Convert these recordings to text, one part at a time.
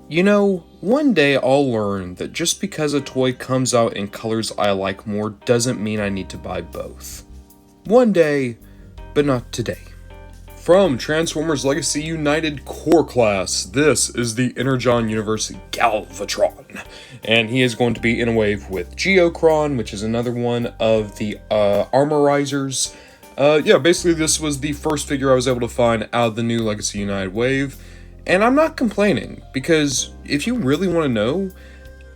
You know, one day I'll learn that just because a toy comes out in colors I like more doesn't mean I need to buy both. One day, but not today. From Transformers Legacy United Core Class, this is the Energon Universe Galvatron. And he is going to be in a wave with Geocron, which is another one of the Armorizers. Basically this was the first figure I was able to find out of the new Legacy United wave. And I'm not complaining, because if you really want to know,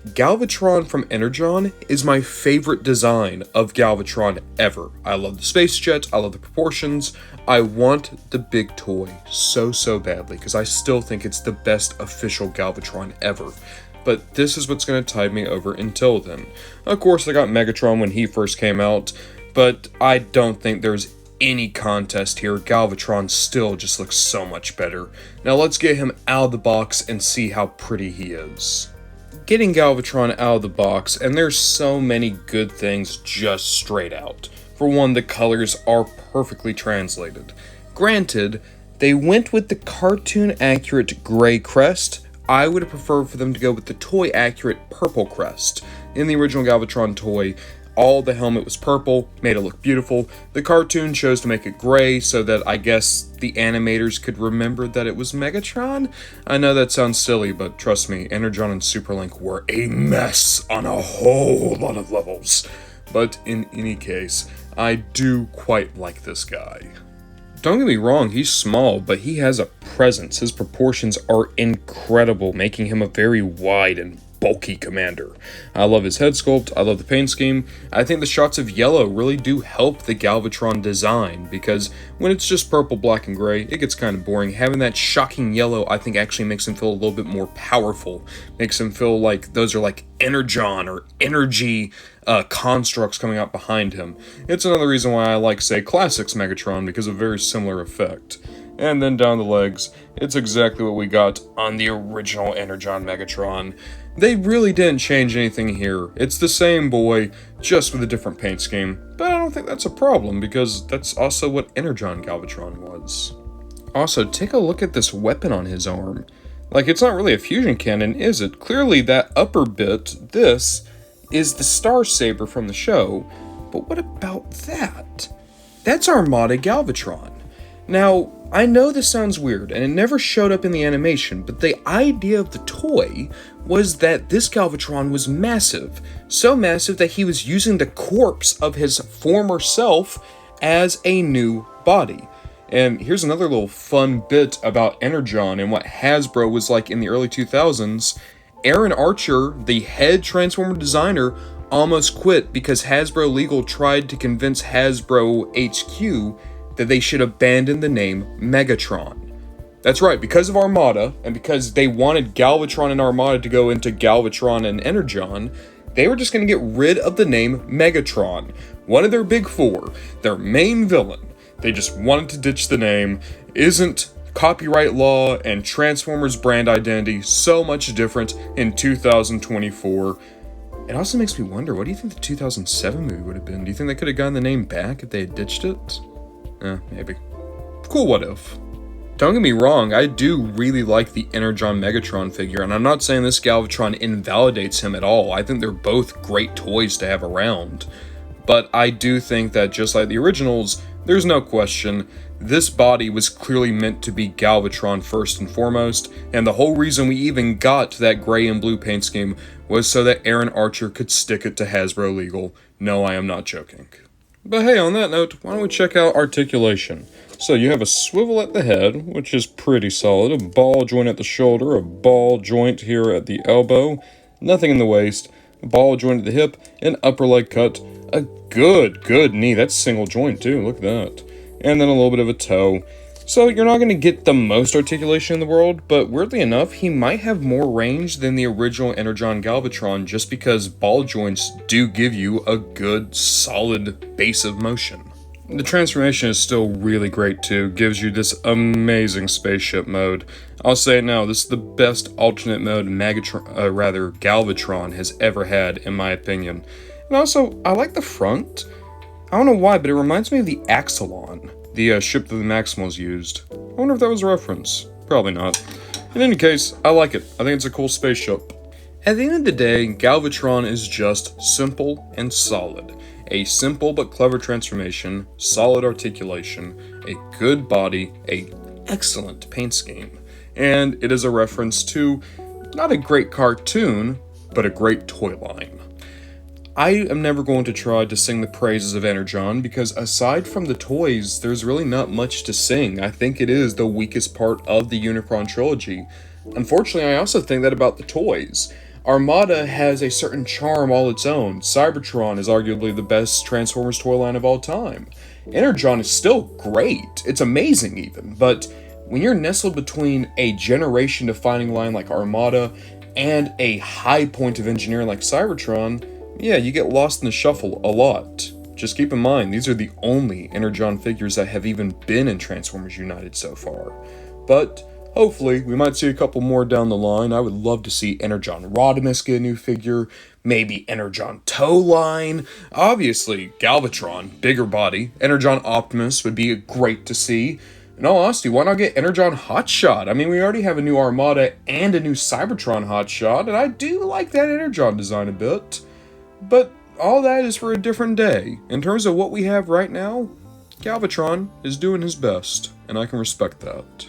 Galvatron from Energon is my favorite design of Galvatron ever. I love the space jet, I love the proportions, I want the big toy so badly, because I still think it's the best official Galvatron ever. But this is what's going to tide me over until then. Of course, I got Megatron when he first came out, but I don't think there's any contest here. Galvatron still just looks so much better. Now let's get him out of the box and see how pretty he is. Getting Galvatron out of the box, and there's so many good things just straight out. For one, the colors are perfectly translated. Granted, they went with the cartoon accurate gray crest. I would have preferred for them to go with the toy accurate purple crest. In the original Galvatron toy, all the helmet was purple, made it look beautiful. The cartoon chose to make it gray so that I guess the animators could remember that it was Megatron. I know that sounds silly, but trust me, Energon and Superlink were a mess on a whole lot of levels. But in any case, I do quite like this guy. Don't get me wrong, he's small, but he has a presence. His proportions are incredible, making him a very wide and bulky commander. I love his head sculpt, I love the paint scheme. I think the shots of yellow really do help the Galvatron design, because when it's just purple, black, and gray, it gets kind of boring. Having that shocking yellow, I think, actually makes him feel a little bit more powerful. Makes him feel like those are like Energon or energy constructs coming out behind him. It's another reason why I like, say, Classics Megatron, because of a very similar effect. And then down the legs, it's exactly what we got on the original Energon Megatron. They really didn't change anything here. It's the same boy, just with a different paint scheme. But I don't think that's a problem, because that's also what Energon Galvatron was. Also, take a look at this weapon on his arm. Like, it's not really a fusion cannon, is it? Clearly, that upper bit, this, is the Star Saber from the show. But what about that? That's Armada Galvatron. Now, I know this sounds weird, and it never showed up in the animation, but the idea of the toy was that this Galvatron was massive. So massive that he was using the corpse of his former self as a new body. And here's another little fun bit about Energon and what Hasbro was like in the early 2000s. Aaron Archer, the head Transformer designer, almost quit because Hasbro Legal tried to convince Hasbro HQ that they should abandon the name Megatron. That's right, because of Armada, and because they wanted Galvatron and Armada to go into Galvatron and Energon, they were just going to get rid of the name Megatron. One of their big four, their main villain. They just wanted to ditch the name. Isn't copyright law and Transformers brand identity so much different in 2024? It also makes me wonder, what do you think the 2007 movie would have been? Do you think they could have gotten the name back if they had ditched it? Maybe. Cool what if. Don't get me wrong, I do really like the Energon Megatron figure, and I'm not saying this Galvatron invalidates him at all. I think they're both great toys to have around. But I do think that just like the originals, there's no question, this body was clearly meant to be Galvatron first and foremost, and the whole reason we even got to that gray and blue paint scheme was so that Aaron Archer could stick it to Hasbro Legal. No, I am not joking. But hey, on that note, why don't we check out Articulation. So you have a swivel at the head, which is pretty solid, a ball joint at the shoulder, a ball joint here at the elbow, nothing in the waist, a ball joint at the hip, an upper leg cut, a good knee, that's single joint too, look at that, and then a little bit of a toe. So you're not going to get the most articulation in the world, but weirdly enough, he might have more range than the original Energon Galvatron just because ball joints do give you a good, solid base of motion. The transformation is still really great too, gives you this amazing spaceship mode. I'll say it now, this is the best alternate mode Galvatron has ever had, in my opinion. And also, I like the front. I don't know why, but it reminds me of the Axelon, the ship that the Maximals used. I wonder if that was a reference. Probably not. In any case, I like it. I think it's a cool spaceship. At the end of the day, Galvatron is just simple and solid. A simple but clever transformation, solid articulation, a good body, a excellent paint scheme. And it is a reference to not a great cartoon, but a great toy line. I am never going to try to sing the praises of Energon because aside from the toys, there's really not much to sing. I think it is the weakest part of the Unicron trilogy. Unfortunately, I also think that about the toys. Armada has a certain charm all its own. Cybertron is arguably the best Transformers toy line of all time. Energon is still great. It's amazing even, but when you're nestled between a generation-defining line like Armada and a high point of engineering like Cybertron, yeah, you get lost in the shuffle a lot. Just keep in mind, these are the only Energon figures that have even been in Transformers United so far. But hopefully, we might see a couple more down the line. I would love to see Energon Rodimus get a new figure, maybe Energon Toe Line. Obviously, Galvatron, bigger body. Energon Optimus would be great to see. In all honesty, why not get Energon Hotshot? I mean, we already have a new Armada and a new Cybertron Hotshot, and I do like that Energon design a bit. But all that is for a different day. In terms of what we have right now, Galvatron is doing his best, and I can respect that.